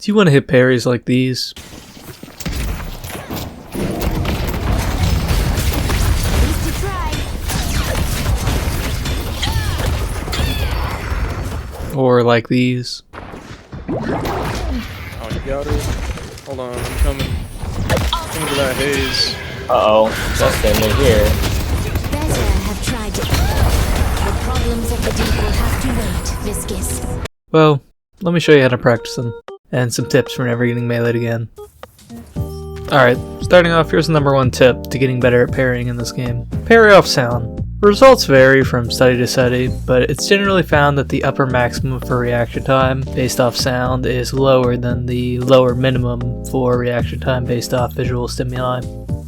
Do you want to hit parries like these? Or like these? Oh, you got it. Hold on, I'm coming. Coming to that haze. Uh-oh, Justin, they're here. Better have tried it. The problems of the deep will have to wait, Viscous. Well, let me show you how to practice them, and some tips for never getting meleeed again. Alright, starting off, here's the number one tip to getting better at parrying in this game. Parry off sound. Results vary from study to study, but it's generally found that the upper maximum for reaction time based off sound is lower than the lower minimum for reaction time based off visual stimuli.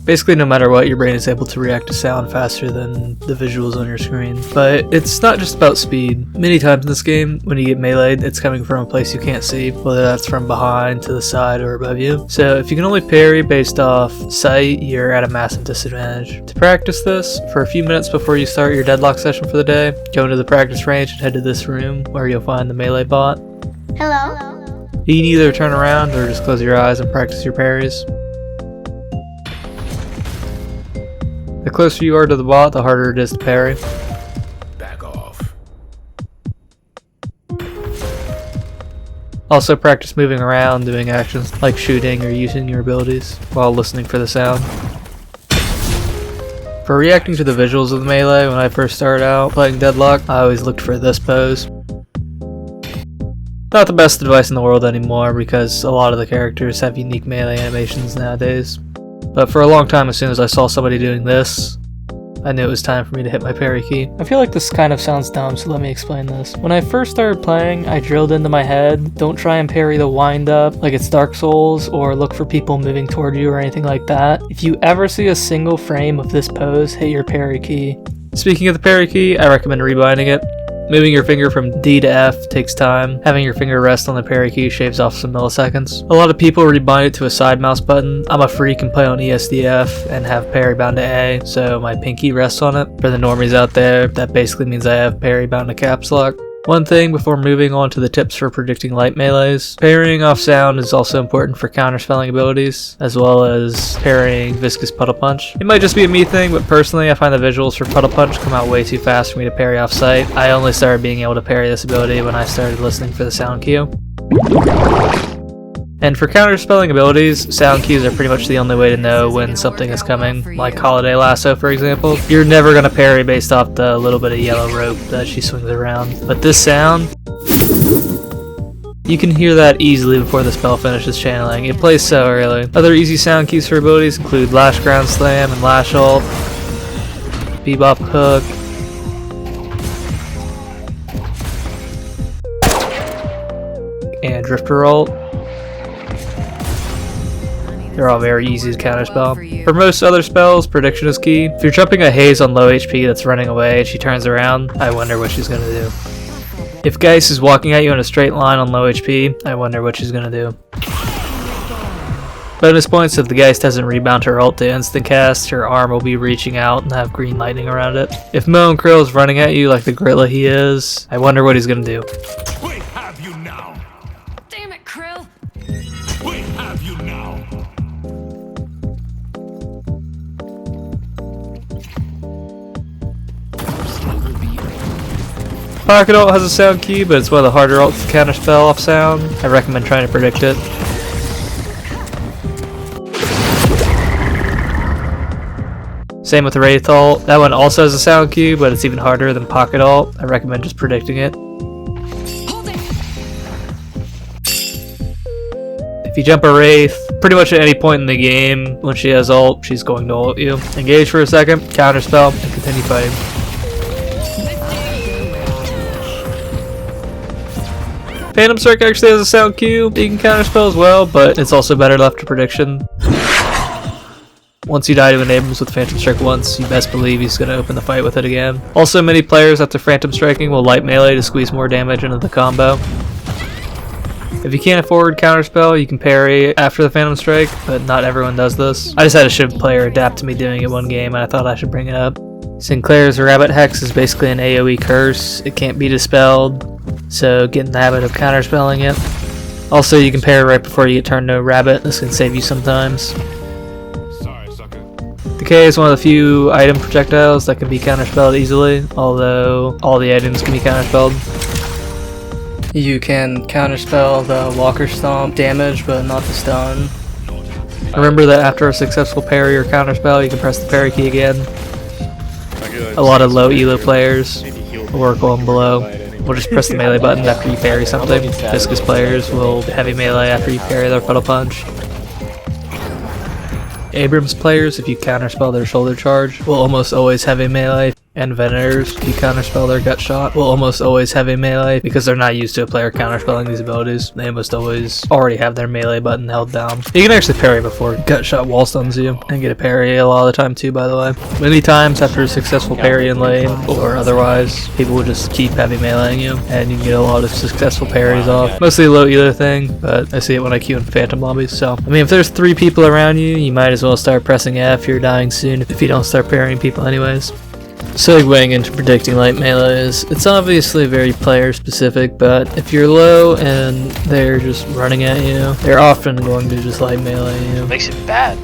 Basically, no matter what, your brain is able to react to sound faster than the visuals on your screen. But it's not just about speed. Many times in this game, when you get meleeed, it's coming from a place you can't see, whether that's from behind, to the side, or above you. So if you can only parry based off sight, you're at a massive disadvantage. To practice this, for a few minutes before you start your Deadlock session for the day, go into the practice range and head to this room where you'll find the melee bot. Hello? You can either turn around or just close your eyes and practice your parries. The closer you are to the bot, the harder it is to parry. Back off. Also practice moving around, doing actions like shooting or using your abilities while listening for the sound. For reacting to the visuals of the melee, when I first started out playing Deadlock, I always looked for this pose. Not the best advice in the world anymore because a lot of the characters have unique melee animations nowadays. But for a long time, as soon as I saw somebody doing this, I knew it was time for me to hit my parry key. I feel like this kind of sounds dumb, so let me explain this. When I first started playing, I drilled into my head, don't try and parry the wind up like it's Dark Souls, or look for people moving toward you or anything like that. If you ever see a single frame of this pose, hit your parry key. Speaking of the parry key, I recommend rebinding it. Moving your finger from D to F takes time. Having your finger rest on the parry key shaves off some milliseconds. A lot of people rebind it to a side mouse button. I'm a freak and play on ESDF and have parry bound to A, so my pinky rests on it. For the normies out there, that basically means I have parry bound to caps lock. One thing before moving on to the tips for predicting light melees, parrying off sound is also important for counterspelling abilities, as well as parrying Viscous Puddle Punch. It might just be a me thing, but personally I find the visuals for Puddle Punch come out way too fast for me to parry off sight. I only started being able to parry this ability when I started listening for the sound cue. And for counterspelling abilities, sound cues are pretty much the only way to know when something is coming, like Holiday Lasso for example. You're never going to parry based off the little bit of yellow rope that she swings around. But this sound, you can hear that easily before the spell finishes channeling. It plays so early. Other easy sound cues for abilities include Lash Ground Slam and Lash Ult, Bebop Hook, and Drifter Ult. They're all very easy to counterspell. For most other spells, prediction is key. If you're jumping a haze on low HP that's running away and she turns around, I wonder what she's gonna do. If Geist is walking at you in a straight line on low HP, I wonder what she's gonna do. Bonus points: if the Geist doesn't rebound her ult to instant cast, her arm will be reaching out and have green lightning around it. If Mo and Krill is running at you like the gorilla he is, I wonder what he's gonna do. We have you now. Damn it, Krill! We have you now. Pocket Ult has a sound cue, but it's one of the harder ults to counterspell off sound. I recommend trying to predict it. Same with the Wraith Ult. That one also has a sound cue, but it's even harder than Pocket Ult. I recommend just predicting it. If you jump a Wraith, pretty much at any point in the game, when she has ult, she's going to ult you. Engage for a second, counterspell, and continue fighting. Phantom Strike actually has a sound cue. You can counterspell as well, but it's also better left to prediction. Once you die to an Abrams with Phantom Strike once, you best believe he's going to open the fight with it again. Also, many players after Phantom Striking will light melee to squeeze more damage into the combo. If you can't afford counterspell, you can parry after the Phantom Strike, but not everyone does this. I just had a Shiv player adapt to me doing it one game, and I thought I should bring it up. Sinclair's Rabbit Hex is basically an AoE curse. It can't be dispelled, so get in the habit of counterspelling it. Also, you can parry right before you get turned into a rabbit. This can save you sometimes. Sorry, sucker. Decay is one of the few item projectiles that can be counterspelled easily, although all the items can be counterspelled. You can counterspell the Walker Stomp damage, but not the stun. Remember that after a successful parry or counterspell, you can press the parry key again. A lot of low elo players, or going below, will just press the melee button after you parry something. Viscous players will heavy melee after you parry their Puddle Punch. Abrams players, if you counterspell their shoulder charge, will almost always heavy melee. And Venators, if you counterspell their gut shot, will almost always heavy melee because they're not used to a player counterspelling these abilities. They must always already have their melee button held down. You can actually parry before gut shot wall stuns you, and get a parry a lot of the time too, by the way. Many times after a successful parry in lane, or otherwise, people will just keep heavy meleeing you, and you can get a lot of successful parries off. Mostly a low elo thing, but I see it when I queue in Phantom lobbies, so. I mean, if there's 3 people around you, you might as well start pressing F, you're dying soon if you don't start parrying people anyways. Segueing into predicting light melees, it's obviously very player specific, but if you're low and they're just running at you, they're often going to just light melee you. Makes it bad.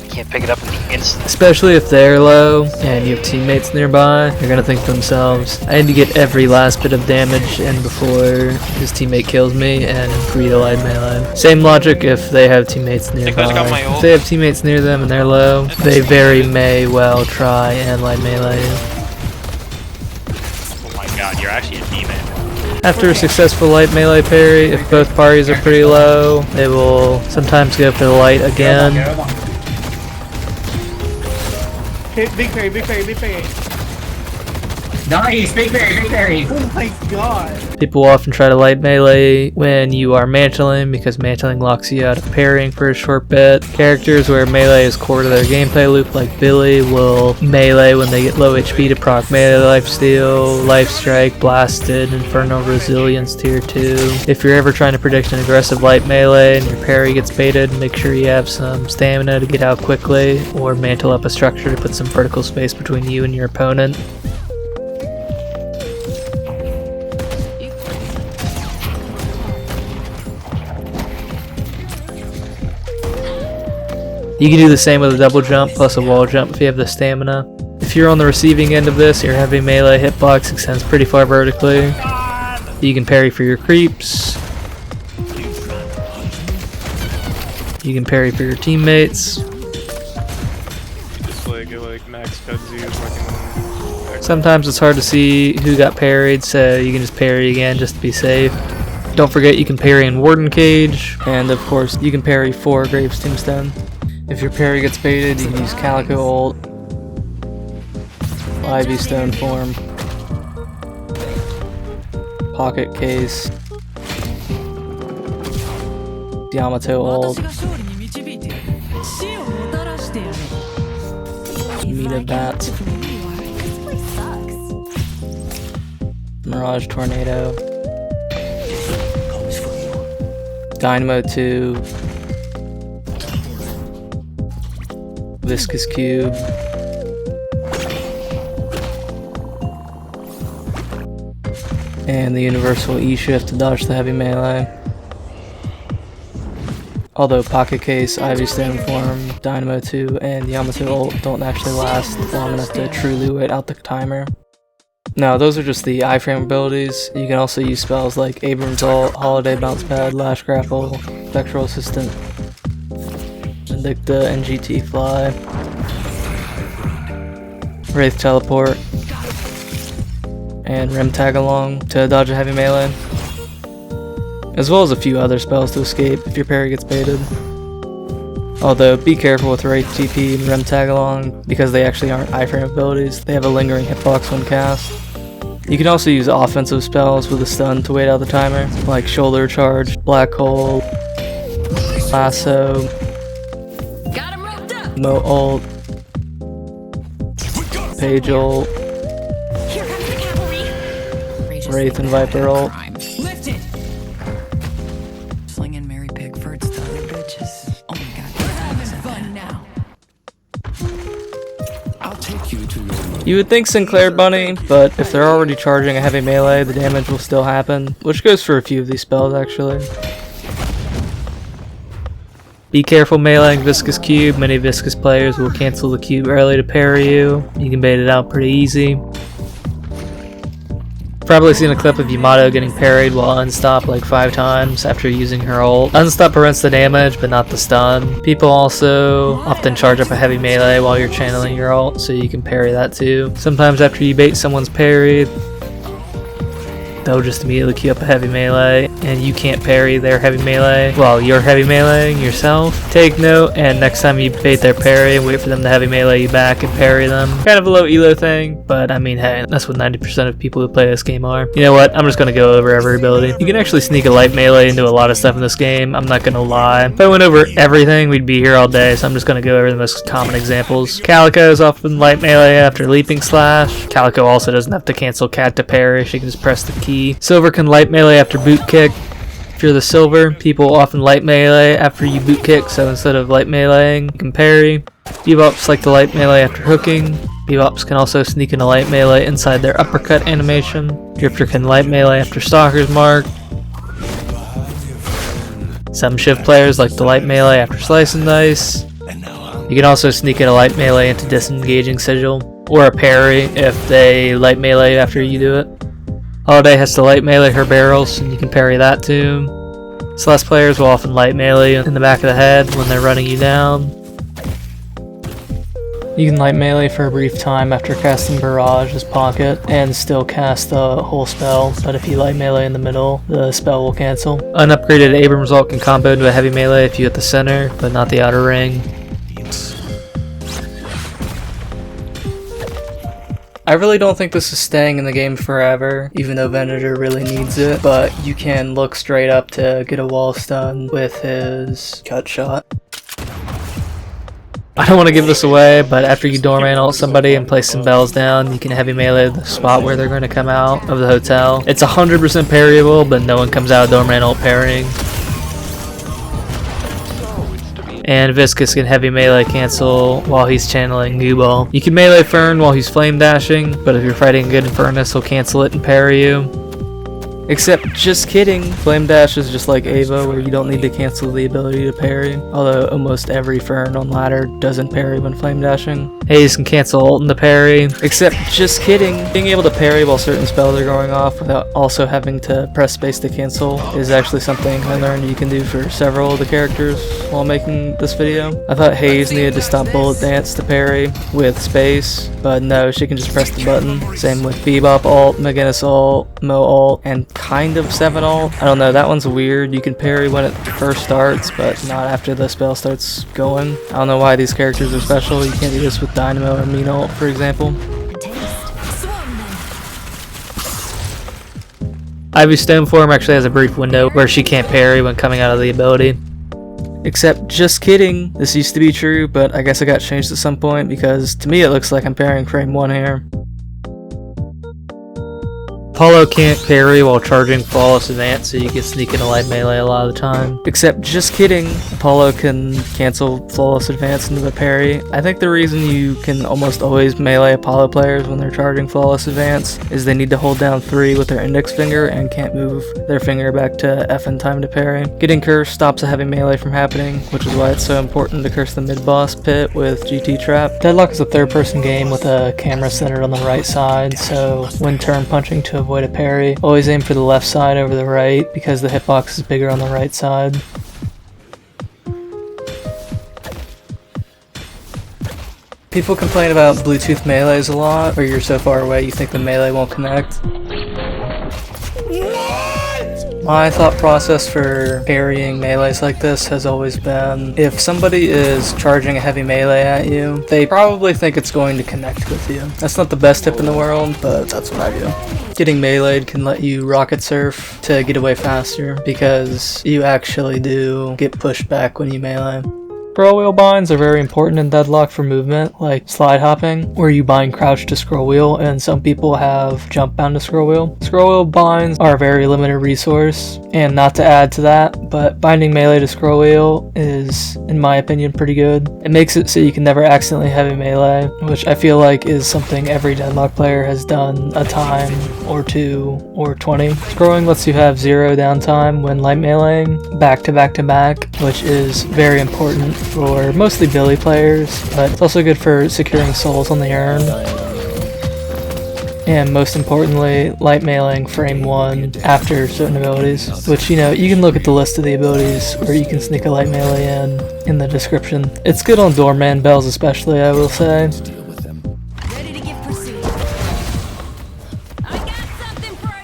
You can't pick it up in the instant. Especially if they're low and you have teammates nearby, they're gonna think to themselves, I need to get every last bit of damage in before his teammate kills me and agree to light melee. Same logic if they have teammates nearby. If they have teammates near them and they're low, they very may well try and light melee you. Oh my god, you're actually a demon. After a successful light melee parry, if both parties are pretty low, they will sometimes go for the light again. Big parry, big parry, big parry. Nice! Big parry, big parry! Oh my god. People will often try to light melee when you are mantling because mantling locks you out of parrying for a short bit. Characters where melee is core to their gameplay loop like Billy will melee when they get low HP to proc melee lifesteal, life strike, blasted, infernal resilience tier 2. If you're ever trying to predict an aggressive light melee and your parry gets baited, make sure you have some stamina to get out quickly or mantle up a structure to put some vertical space between you and your opponent. You can do the same with a double jump plus a wall jump if you have the stamina. If you're on the receiving end of this, your heavy melee hitbox extends pretty far vertically. You can parry for your creeps. You can parry for your teammates. Just like max kudzu fucking. Sometimes it's hard to see who got parried, so you can just parry again just to be safe. Don't forget you can parry in Warden Cage, and of course you can parry for Graves Tombstone. If your parry gets baited, you can use Calico ult, Ivy Stone form, Pocket Case, Yamato ult, Mina Bat, Mirage Tornado, Dynamo 2, Viscous Cube, and the universal E-shift to dodge the heavy melee. Although Pocket Case, Ivy Stone form, Dynamo 2, and Yamato ult don't actually last long enough to truly wait out the timer. Now, those are just the iframe abilities. You can also use spells like Abrams ult, Holiday Bounce Pad, Lash Grapple, Spectral Assistant, Indicta, and GT Fly, Wraith Teleport, and Rim Tag Along to dodge a heavy melee, as well as a few other spells to escape if your parry gets baited. Although, be careful with Wraith TP and Rim Tag Along because they actually aren't iframe abilities, they have a lingering hitbox when cast. You can also use offensive spells with a stun to wait out the timer, like Shoulder Charge, Black Hole, Lasso, Mo ult, Page ult, Wraith and Viper ult. Slinging Mary Pickfords to other bitches. Oh my god, we're having fun now. I'll take you to your You would think Sinclair Bunny, but if they're already charging a heavy melee, the damage will still happen, which goes for a few of these spells actually. Be careful meleeing Viscous Cube. Many Viscous players will cancel the cube early to parry you. You can bait it out pretty easy. Probably seen a clip of Yamato getting parried while unstop like 5 times after using her ult. Unstop prevents the damage but not the stun. People also often charge up a heavy melee while you're channeling your ult, so you can parry that too. Sometimes after you bait someone's parried, they'll just immediately queue up a heavy melee, and you can't parry their heavy melee while you're heavy meleeing yourself. Take note, and next time you bait their parry, wait for them to heavy melee you back and parry them. Kind of a low elo thing, but I mean, hey, that's what 90% of people who play this game are. You know what? I'm just gonna go over every ability. You can actually sneak a light melee into a lot of stuff in this game, I'm not gonna lie. If I went over everything, we'd be here all day, so I'm just gonna go over the most common examples. Calico is often light melee after leaping slash. Calico also doesn't have to cancel cat to parry, she can just press the key. Silver can light melee after boot kick. If you're the silver, people often light melee after you boot kick, so instead of light meleeing, you can parry. Bebops like to light melee after hooking. Bebops can also sneak in a light melee inside their uppercut animation. Drifter can light melee after Stalker's Mark. Some Shiv players like to light melee after Slice and Dice. You can also sneak in a light melee into Disengaging Sigil, or a parry if they light melee after you do it. Holiday has to light melee her barrels, and you can parry that too. Celeste players will often light melee in the back of the head when they're running you down. You can light melee for a brief time after casting Barrage as Pocket, and still cast the whole spell, but if you light melee in the middle, the spell will cancel. Unupgraded Abrams ult can combo into a heavy melee if you hit the center, but not the outer ring. I really don't think this is staying in the game forever, even though Venator really needs it, but you can look straight up to get a wall stun with his cut shot. I don't want to give this away, but after you doorman ult somebody and place some bells down, you can heavy melee the spot where they're going to come out of the hotel. It's 100% parryable, but no one comes out of doorman ult parrying. And Viscous can heavy melee cancel while he's channeling Goo Ball. You can melee Fern while he's flame dashing, but if you're fighting a good Infernus, he'll cancel it and parry you. Except, just kidding, Flame Dash is just like Ava, where you don't need to cancel the ability to parry, although almost every Fern on ladder doesn't parry when Flame Dashing. Haze can cancel ult in the parry, except, just kidding, being able to parry while certain spells are going off without also having to press space to cancel is actually something I learned you can do for several of the characters while making this video. I thought Haze needed to stop Bullet Dance to parry with space, but no, she can just press the button. Same with Bebop ult, McGinnis ult, Mo ult, and kind of 7 ult. I don't know, that one's weird. You can parry when it first starts, but not after the spell starts going. I don't know why these characters are special. You can't do this with Dynamo or Mean ult, for example. Ivy Stoneform actually has a brief window where she can't parry when coming out of the ability. Except, just kidding, this used to be true, but I guess it got changed at some point because to me it looks like I'm parrying frame 1 here. Apollo can't parry while charging Flawless Advance, so you can sneak in a light melee a lot of the time. Except, just kidding, Apollo can cancel Flawless Advance into the parry. I think the reason you can almost always melee Apollo players when they're charging Flawless Advance is they need to hold down 3 with their index finger and can't move their finger back to F in time to parry. Getting cursed stops a heavy melee from happening, which is why it's so important to curse the mid-boss pit with GT Trap. Deadlock is a third-person game with a camera centered on the right side, so when turn punching to avoid a parry, always aim for the left side over the right because the hitbox is bigger on the right side. People complain about Bluetooth melees a lot, where you're so far away you think the melee won't connect. My thought process for parrying melees like this has always been, if somebody is charging a heavy melee at you, they probably think it's going to connect with you. That's not the best tip in the world, but that's what I do. Getting meleeed can let you rocket surf to get away faster, because you actually do get pushed back when you melee. Scroll wheel binds are very important in Deadlock for movement, like slide hopping, where you bind crouch to scroll wheel, and some people have jump bound to scroll wheel. Scroll wheel binds are a very limited resource, and not to add to that, but binding melee to scroll wheel is, in my opinion, pretty good. It makes it so you can never accidentally heavy melee, which I feel like is something every Deadlock player has done a time or 2 or 20. Scrolling lets you have 0 downtime when light meleeing, back to back to back, which is very important for mostly Billy players, but it's also good for securing souls on the urn. And most importantly, light meleeing frame 1 after certain abilities, which, you know, you can look at the list of the abilities or you can sneak a light melee in the description. It's good on doorman bells especially, I will say. Ready to give pursuit. I got something for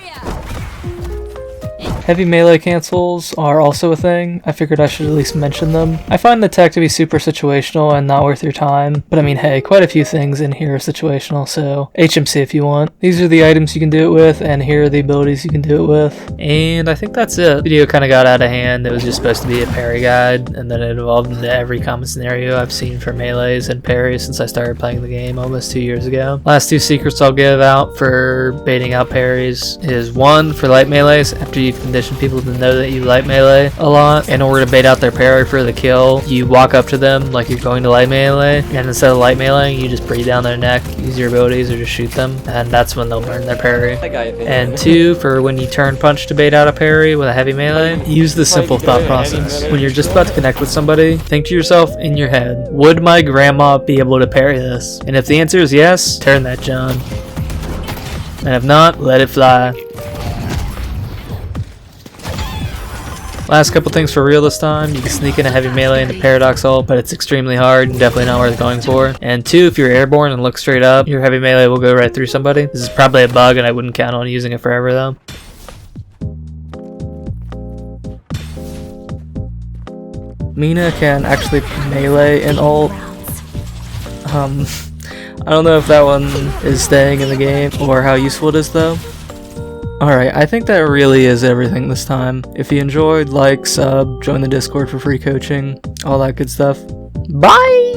ya. Heavy melee cancels are also a thing. I figured I should at least mention them. I find the tech to be super situational and not worth your time, but I mean, hey, quite a few things in here are situational, so HMC if you want. These are the items you can do it with, and here are the abilities you can do it with. And I think that's it. The video kind of got out of hand. It was just supposed to be a parry guide, and then it evolved into every common scenario I've seen for melees and parries since I started playing the game almost 2 years ago. Last 2 secrets I'll give out for baiting out parries is 1 for light melees. After you've condition people to know that you light melee a lot, in order to bait out their parry for the kill, you walk up to them like you're going to light melee, and instead of light meleeing, you just breathe down their neck, use your abilities, or just shoot them, and that's when they'll burn their parry. And 2 for when you turn punch to bait out a parry with a heavy melee, use the simple thought process. When you're just about to connect with somebody, think to yourself in your head, would my grandma be able to parry this? And if the answer is yes, turn that John. And if not, let it fly. Last couple things for real this time. You can sneak in a heavy melee into Paradox ult, but it's extremely hard and definitely not worth going for. And 2, if you're airborne and look straight up, your heavy melee will go right through somebody. This is probably a bug and I wouldn't count on using it forever though. Mina can actually melee and ult. I don't know if that one is staying in the game or how useful it is though. Alright, I think that really is everything this time. If you enjoyed, like, sub, join the Discord for free coaching, all that good stuff. Bye!